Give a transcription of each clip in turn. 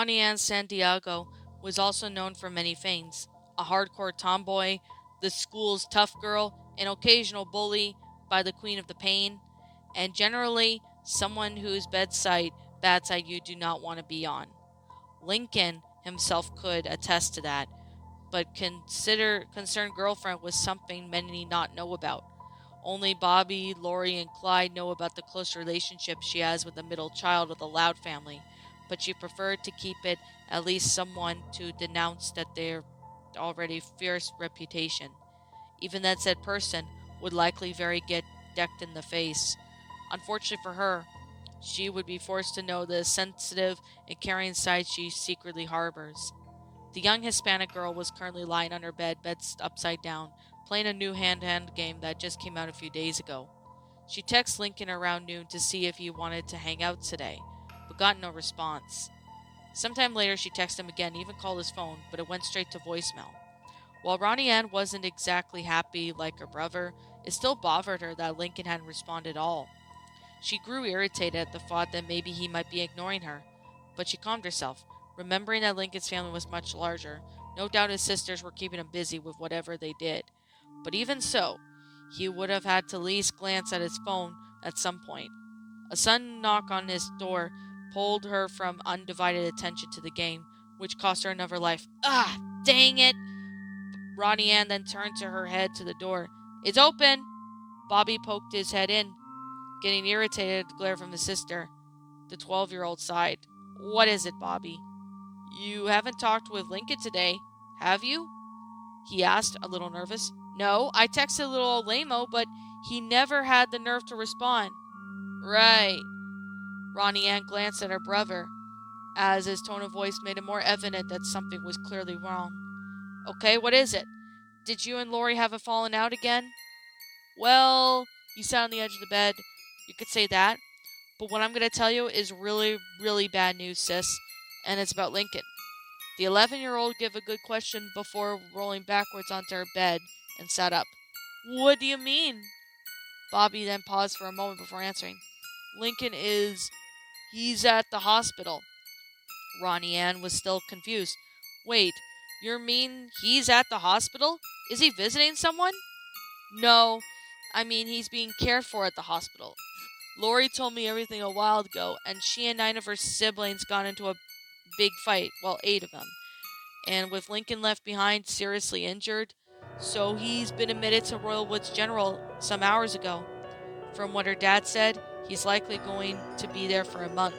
Ronnie Ann Santiago was also known for many things: a hardcore tomboy, the school's tough girl, an occasional bully by the Queen of the Pain, and generally someone whose bad side you do not want to be on. Lincoln himself could attest to that, but concerned girlfriend was something many not know about. Only Bobby, Lori, and Clyde know about the close relationship she has with the middle child of the Loud family, but she preferred to keep it at least someone to denounce that their already fierce reputation. Even that said person would likely very get decked in the face. Unfortunately for her, she would be forced to know the sensitive and caring side she secretly harbors. The young Hispanic girl was currently lying on her bed upside down, playing a new hand-to-hand game that just came out a few days ago. She texted Lincoln around noon to see if he wanted to hang out today, but got no response. Sometime later, she texted him again, even called his phone, but it went straight to voicemail. While Ronnie Ann wasn't exactly happy like her brother, it still bothered her that Lincoln hadn't responded at all. She grew irritated at the thought that maybe he might be ignoring her, but she calmed herself, remembering that Lincoln's family was much larger. No doubt his sisters were keeping him busy with whatever they did. But even so, he would have had to at least glance at his phone at some point. A sudden knock on his door pulled her from undivided attention to the game, which cost her another life. Ah, dang it! Ronnie Ann then turned her head to the door. It's open! Bobby poked his head in, getting irritated at the glare from his sister. The 12-year-old sighed. What is it, Bobby? You haven't talked with Lincoln today, have you? He asked, a little nervous. No, I texted little old Lamo, but he never had the nerve to respond. Right. Ronnie Ann glanced at her brother, as his tone of voice made it more evident that something was clearly wrong. Okay, what is it? Did you and Lori have a falling out again? Well, he sat on the edge of the bed. You could say that. But what I'm going to tell you is really, really bad news, sis. And it's about Lincoln. The 11-year-old gave a good question before rolling backwards onto her bed and sat up. What do you mean? Bobby then paused for a moment before answering. Lincoln is... he's at the hospital. Ronnie Ann was still confused. Wait, you mean he's at the hospital? Is he visiting someone? No, I mean he's being cared for at the hospital. Lori told me everything a while ago, and she and 9 of her siblings got into a big fight. Well, 8 of them. And with Lincoln left behind, seriously injured, so he's been admitted to Royal Woods General some hours ago. From what her dad said, he's likely going to be there for a month.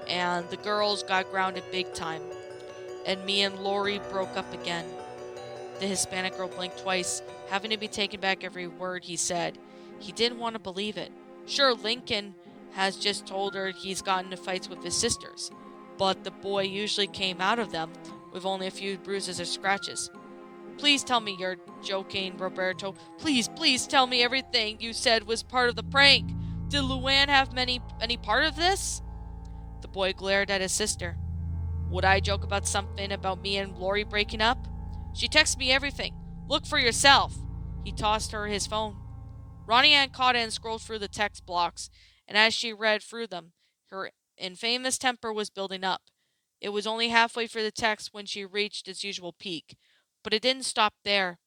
And the girls got grounded big time. And me and Lori broke up again. The Hispanic girl blinked twice, having to be taken back every word he said. He didn't want to believe it. Sure, Lincoln has just told her he's gotten into fights with his sisters, but the boy usually came out of them with only a few bruises or scratches. Please tell me you're joking, Roberto. Please tell me everything you said was part of the prank. Did Luann have any part of this? The boy glared at his sister. Would I joke about something about me and Lori breaking up? She texted me everything. Look for yourself. He tossed her his phone. Ronnie Ann caught it and scrolled through the text blocks, and as she read through them, her infamous temper was building up. It was only halfway through the text when she reached its usual peak, but it didn't stop there.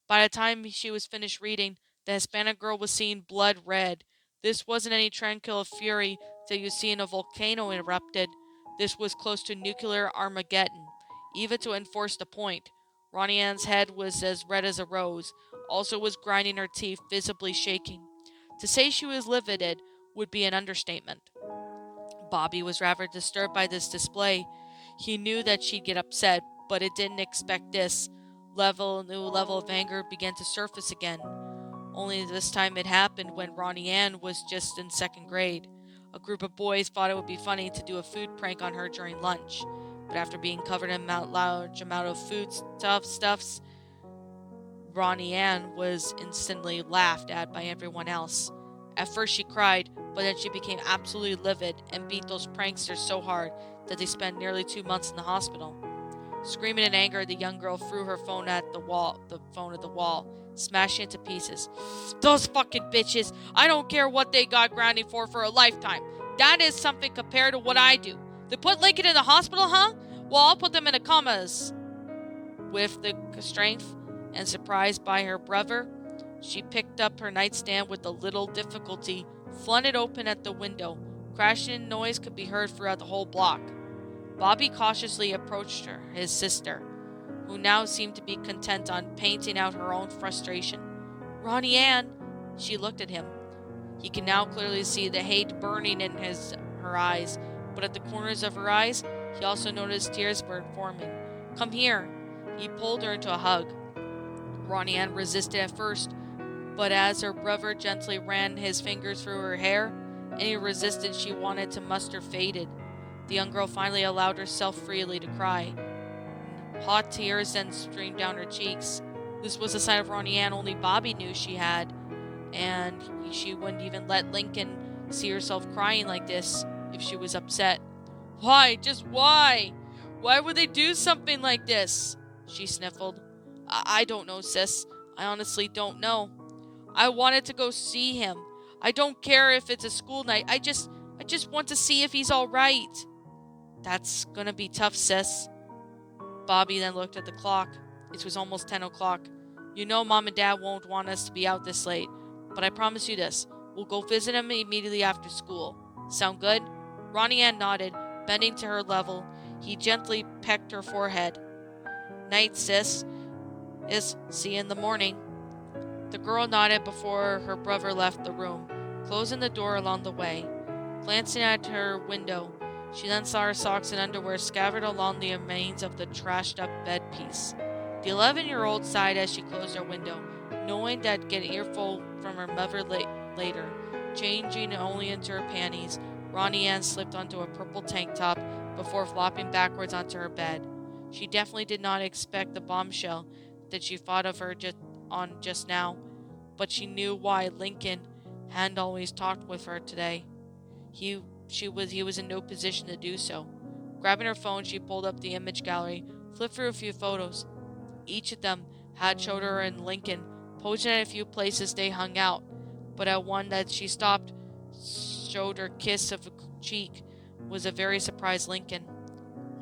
By the time she was finished reading, the Hispanic girl was seeing blood red. This wasn't any tranquil fury that you see in a volcano erupted. This was close to nuclear Armageddon. Even to enforce the point, Ronnie Ann's head was as red as a rose, also was grinding her teeth, visibly shaking. To say she was livid would be an understatement. Bobby was rather disturbed by this display. He knew that she'd get upset, but it didn't expect this. New level of anger began to surface again. Only this time it happened when Ronnie Ann was just in second grade. A group of boys thought it would be funny to do a food prank on her during lunch, but after being covered in a large amount of stuffs, Ronnie Ann was instantly laughed at by everyone else. At first she cried, but then she became absolutely livid and beat those pranksters so hard that they spent nearly 2 months in the hospital. Screaming in anger, the young girl threw her phone at the wall, smashing it to pieces. Those fucking bitches! I don't care what they got grounding for a lifetime. That is something compared to what I do. They put Lincoln in the hospital, huh? Well, I'll put them in a commas. With the strength and surprised by her brother, she picked up her nightstand with a little difficulty, flung it open at the window. Crashing noise could be heard throughout the whole block. Bobby cautiously approached her, his sister, who now seemed to be content on painting out her own frustration. Ronnie Ann, she looked at him. He could now clearly see the hate burning in her eyes, but at the corners of her eyes, he also noticed tears were forming. Come here. He pulled her into a hug. Ronnie Ann resisted at first, but as her brother gently ran his fingers through her hair, any resistance she wanted to muster faded. The young girl finally allowed herself freely to cry. Hot tears then streamed down her cheeks. This was a side of Ronnie Ann only Bobby knew she had, and she wouldn't even let Lincoln see herself crying like this if she was upset. Why? Just why? Why would they do something like this? She sniffled. I don't know, sis. I honestly don't know. I wanted to go see him. I don't care if it's a school night. I just want to see if he's all right. That's gonna be tough, sis. Bobby then looked at the clock. It was almost 10 o'clock. You know Mom and Dad won't want us to be out this late, but I promise you this. We'll go visit him immediately after school. Sound good? Ronnie Ann nodded, bending to her level. He gently pecked her forehead. Night, sis. See you in the morning. The girl nodded before her brother left the room, closing the door along the way. Glancing at her window, she then saw her socks and underwear scattered along the remains of the trashed-up bedpiece. The 11-year-old sighed as she closed her window, knowing that get an earful from her mother later. Changing only into her panties, Ronnie Ann slipped onto a purple tank top before flopping backwards onto her bed. She definitely did not expect the bombshell that she thought of her just now, but she knew why Lincoln hadn't always talked with her today. He was in no position to do so. Grabbing her phone, she pulled up the image gallery, flipped through a few photos. Each of them had showed her and Lincoln posing at a few places they hung out, but at one that she stopped, showed her kiss of a cheek, was a very surprised Lincoln.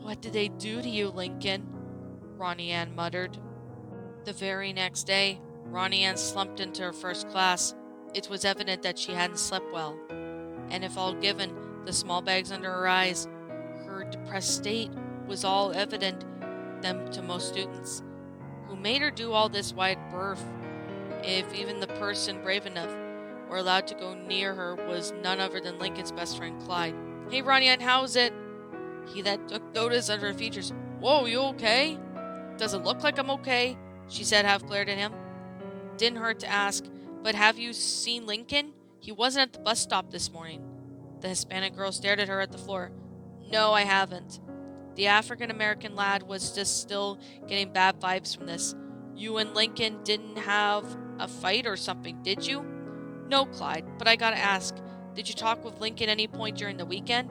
What did they do to you, Lincoln? Ronnie Ann muttered. The very next day, Ronnie Ann slumped into her first class. It was evident that she hadn't slept well, and if all given, the small bags under her eyes, her depressed state was all evident then to most students. Who made her do all this wide berth, if even the person brave enough or allowed to go near her was none other than Lincoln's best friend Clyde. Hey Ronnie Ann, how's it? He then took notice of her features. Whoa, you okay? Doesn't look like I'm okay, she said, half glared at him. Didn't hurt to ask, but have you seen Lincoln? He wasn't at the bus stop this morning. The Hispanic girl stared at her at the floor. No, I haven't. The African-American lad was just still getting bad vibes from this. You and Lincoln didn't have a fight or something, did you? No, Clyde, but I gotta ask, did you talk with Lincoln any point during the weekend?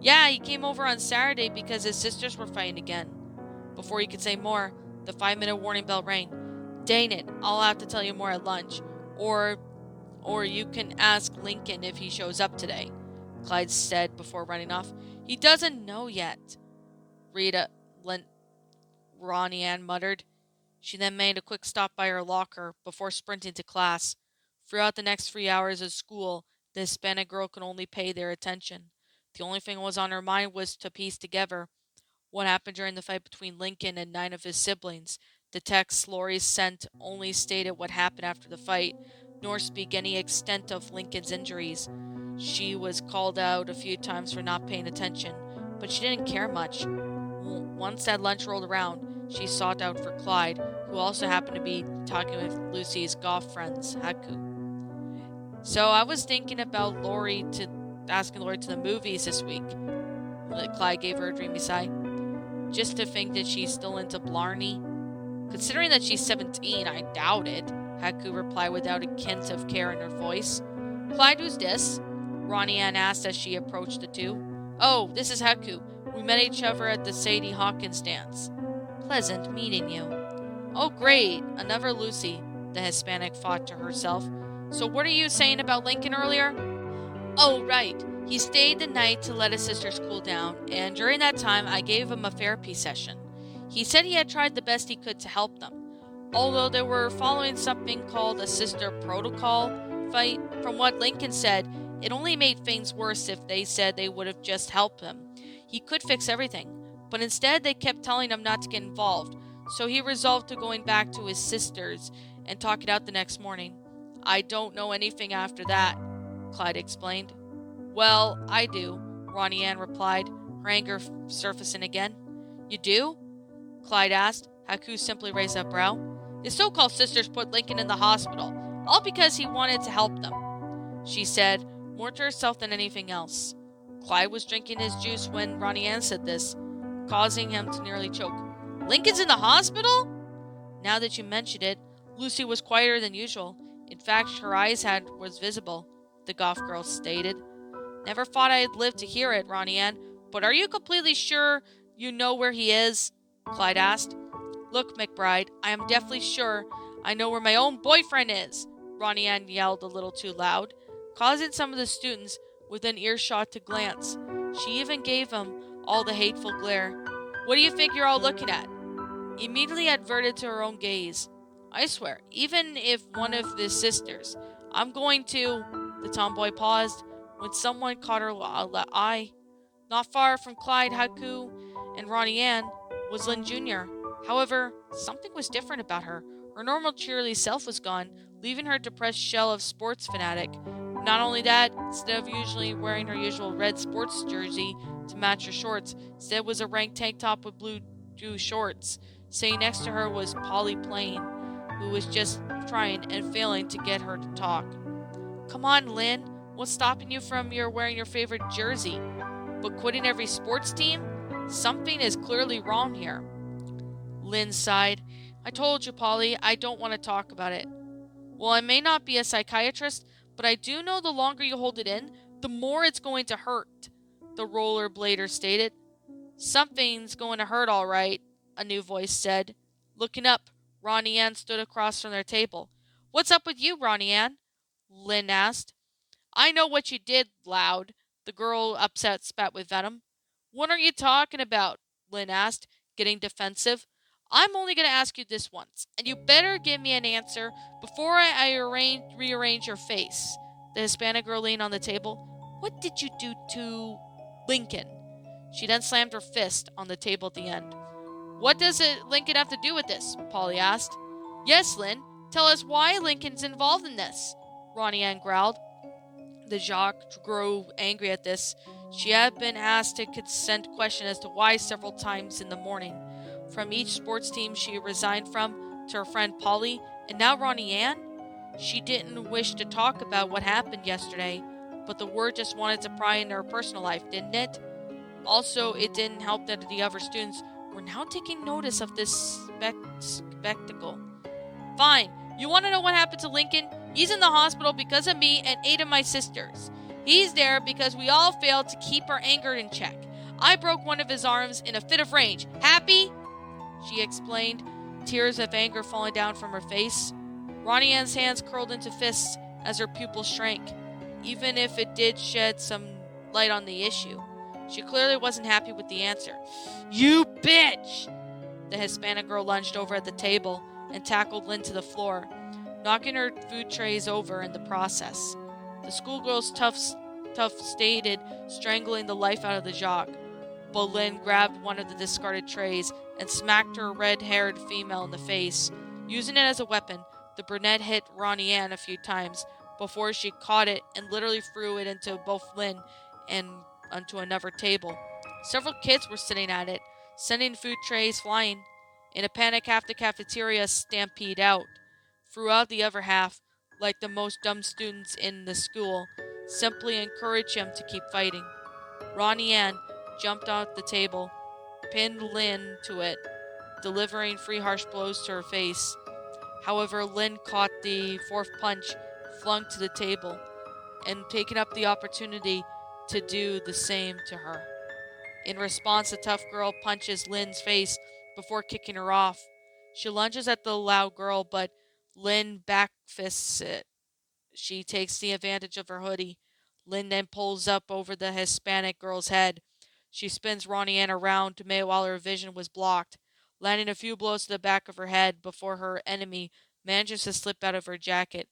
Yeah, he came over on Saturday because his sisters were fighting again. Before he could say more, the 5-minute warning bell rang. Dang it, I'll have to tell you more at lunch. Or you can ask Lincoln if he shows up today, Clyde said before running off. He doesn't know yet, Ronnie Ann muttered. She then made a quick stop by her locker before sprinting to class. Throughout the next 3 hours of school, the Hispanic girl could only pay their attention. The only thing that was on her mind was to piece together what happened during the fight between Lincoln and 9 of his siblings. The texts Lori sent only stated what happened after the fight, nor speak any extent of Lincoln's injuries. She was called out a few times for not paying attention, but she didn't care much. Once that lunch rolled around, she sought out for Clyde, who also happened to be talking with Lucy's golf friends, Haku. So I was thinking about asking Lori to the movies this week. Clyde gave her a dreamy sigh. Just to think that she's still into Blarney. Considering that she's 17, I doubt it, Haku replied without a hint of care in her voice. Clyde, who's this? Ronnie Ann asked as she approached the two. Oh, this is Haku. We met each other at the Sadie Hawkins dance. Pleasant meeting you. Oh, great, another Lucy, the Hispanic thought to herself. So what are you saying about Lincoln earlier? Oh, right. He stayed the night to let his sisters cool down, and during that time, I gave him a therapy session. He said he had tried the best he could to help them, although they were following something called a sister protocol fight. From what Lincoln said, it only made things worse if they said they would have just helped him. He could fix everything, but instead they kept telling him not to get involved, so he resolved to going back to his sisters and talk it out the next morning. I don't know anything after that, Clyde explained. Well, I do, Ronnie Ann replied, her anger surfacing again. You do? Clyde asked. Haku simply raised a brow. His so-called sisters put Lincoln in the hospital, all because he wanted to help them, she said, more to herself than anything else. Clyde was drinking his juice when Ronnie Ann said this, causing him to nearly choke. Lincoln's in the hospital? Now that you mentioned it, Lucy was quieter than usual. In fact, her eyes was visible, the Goth girl stated. Never thought I'd live to hear it, Ronnie Ann, but are you completely sure you know where he is? Clyde asked. Look, McBride, I am definitely sure I know where my own boyfriend is, Ronnie Ann yelled a little too loud, causing some of the students within earshot to glance. She even gave him all the hateful glare. What do you think you're all looking at? Immediately adverted to her own gaze. I swear, even if one of his sisters, I'm going to... The tomboy paused when someone caught her eye. Not far from Clyde, Haku, and Ronnie Ann was Lynn Jr. However, something was different about her. Her normal cheerly self was gone, leaving her depressed shell of sports fanatic. Not only that, instead of usually wearing her usual red sports jersey to match her shorts, instead was a rank tank top with blue shorts. Sitting next to her was Polly Plain, who was just trying and failing to get her to talk. Come on, Lynn. What's stopping you from wearing your favorite jersey? But quitting every sports team? Something is clearly wrong here. Lynn sighed. I told you, Polly, I don't want to talk about it. Well, I may not be a psychiatrist, but I do know the longer you hold it in, the more it's going to hurt, the rollerblader stated. Something's going to hurt, all right, a new voice said. Looking up, Ronnie Ann stood across from their table. What's up with you, Ronnie Ann? Lynn asked. I know what you did, Loud, the girl upset spat with venom. What are you talking about? Lynn asked, getting defensive. I'm only going to ask you this once, and you better give me an answer before I rearrange your face. The Hispanic girl leaned on the table. What did you do to Lincoln? She then slammed her fist on the table at the end. What does Lincoln have to do with this? Polly asked. Yes, Lynn. Tell us why Lincoln's involved in this, Ronnie Ann growled. The Jacques grew angry at this. She had been asked a consent question as to why several times in the morning. From each sports team she resigned from, to her friend Polly, and now Ronnie Ann? She didn't wish to talk about what happened yesterday, but the word just wanted to pry into her personal life, didn't it? Also, it didn't help that the other students were now taking notice of this spectacle. Fine. You want to know what happened to Lincoln? He's in the hospital because of me and 8 of my sisters. He's there because we all failed to keep our anger in check. I broke one of his arms in a fit of rage. Happy? She explained, tears of anger falling down from her face. Ronnie Ann's hands curled into fists as her pupils shrank, even if it did shed some light on the issue. She clearly wasn't happy with the answer. You bitch! The Hispanic girl lunged over at the table and tackled Lynn to the floor, knocking her food trays over in the process. The schoolgirl's tough stated, strangling the life out of the Jacques. But Lynn grabbed one of the discarded trays and smacked her red-haired female in the face. Using it as a weapon, the brunette hit Ronnie Ann a few times before she caught it and literally threw it into both Lynn and onto another table. Several kids were sitting at it, sending food trays flying. In a panic, half the cafeteria stampeded out. Throughout the other half, like the most dumb students in the school, simply encouraged him to keep fighting. Ronnie Ann jumped off the table, pinned Lynn to it, delivering 3 harsh blows to her face. However, Lynn caught the 4th punch flung to the table, and taking up the opportunity to do the same to her. In response, the tough girl punches Lynn's face before kicking her off. She lunges at the loud girl, but Lynn backfists it. She takes the advantage of her hoodie, Lynn then pulls up over the Hispanic girl's head. She spins Ronnie Ann around while her vision was blocked, landing a few blows to the back of her head before her enemy manages to slip out of her jacket,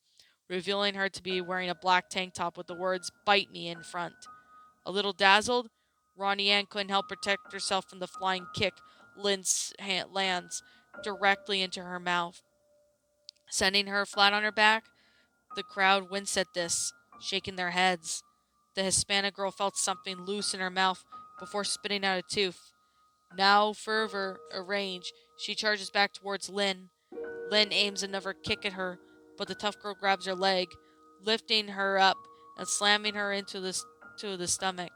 revealing her to be wearing a black tank top with the words "Bite Me" in front. A little dazzled, Ronnie Ann couldn't help protect herself from the flying kick Lynn's hand lands directly into her mouth, sending her flat on her back. The crowd winced at this, shaking their heads. The Hispanic girl felt something loose in her mouth before spitting out a tooth. Now fervor arranged, she charges back towards Lynn. Lynn aims another kick at her, but the tough girl grabs her leg, lifting her up and slamming her into the stomach.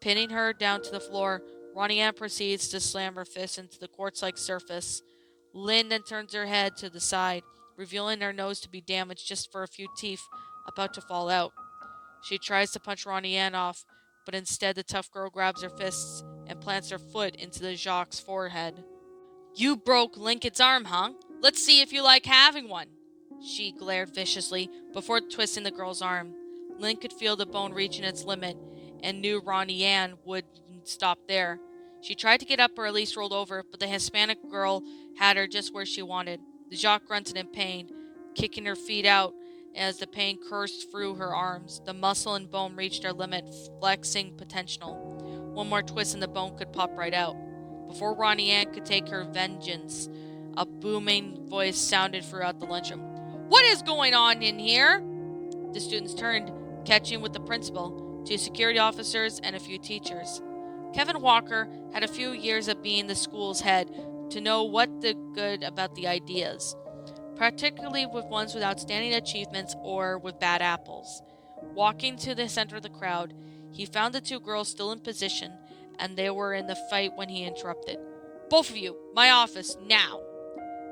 Pinning her down to the floor, Ronnie Ann proceeds to slam her fist into the quartz-like surface. Lynn then turns her head to the side, revealing her nose to be damaged just for a few teeth about to fall out. She tries to punch Ronnie Ann off, but instead the tough girl grabs her fists and plants her foot into the jock's forehead. "You broke Lincoln's arm, huh? Let's see if you like having one." She glared viciously before twisting the girl's arm. Lynn could feel the bone reaching its limit and knew Ronnie Ann wouldn't stop there. She tried to get up or at least rolled over, but the Hispanic girl had her just where she wanted. The jock grunted in pain, kicking her feet out as the pain coursed through her arms. The muscle and bone reached their limit, flexing potential. One more twist and the bone could pop right out. Before Ronnie Ann could take her vengeance, a booming voice sounded throughout the lunchroom. "What is going on in here?" The students turned, catching with the principal, two security officers, and a few teachers. Kevin Walker had a few years of being the school's head to know what the good about the ideas, particularly with ones with outstanding achievements or with bad apples. Walking to the center of the crowd, he found the two girls still in position, and they were in the fight when he interrupted. "Both of you, my office, now!"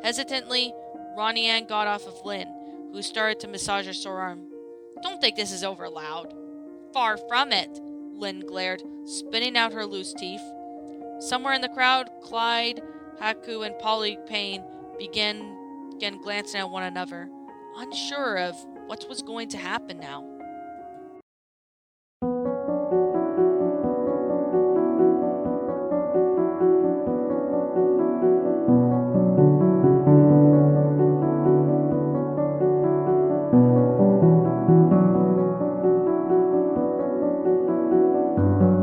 Hesitantly, Ronnie Ann got off of Lynn, who started to massage her sore arm. "Don't think this is over loud." "Far from it," Lynn glared, spitting out her loose teeth. Somewhere in the crowd, Clyde, Haku, and Polly Payne began glancing at one another, unsure of what was going to happen now.